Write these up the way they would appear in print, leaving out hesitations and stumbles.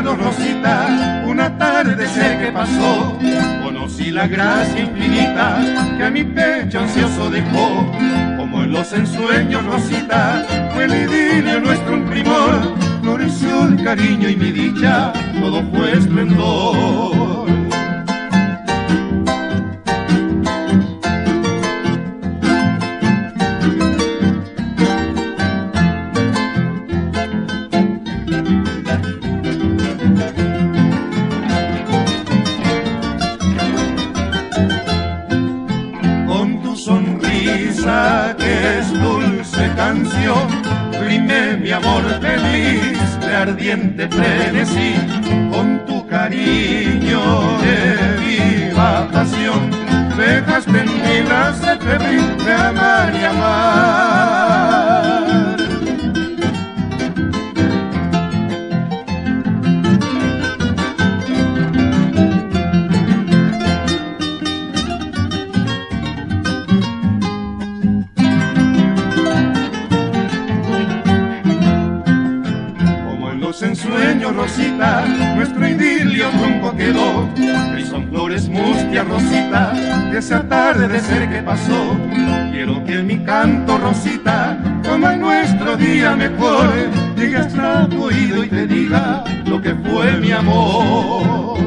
Rosita, un atardecer que pasó, conocí la gracia infinita que a mi pecho ansioso dejó. Como en los ensueños, Rosita, fue el idilio nuestro un primor, floreció el cariño y mi dicha, todo fue esplendor. Que es dulce canción, rime mi amor feliz de ardiente frenesí, con tu cariño de viva pasión, dejaste en mí la sed febril de amar y amar. En sueños, Rosita, nuestro idilio tronco quedó, gris son flores mustias, Rosita, de esa tarde de ser que pasó. Quiero que en mi canto, Rosita, como en nuestro día mejor, llegue hasta tu oído y te diga lo que fue mi amor.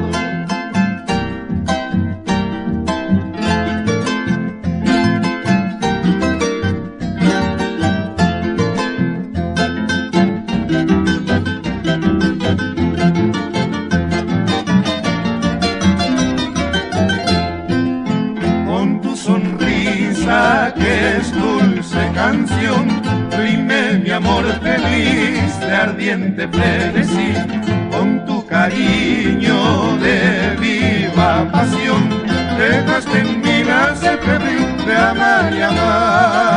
Que es dulce canción, rime mi amor feliz de ardiente frenesí, con tu cariño de viva pasión, dejaste en mí la sed febril de amar y amar.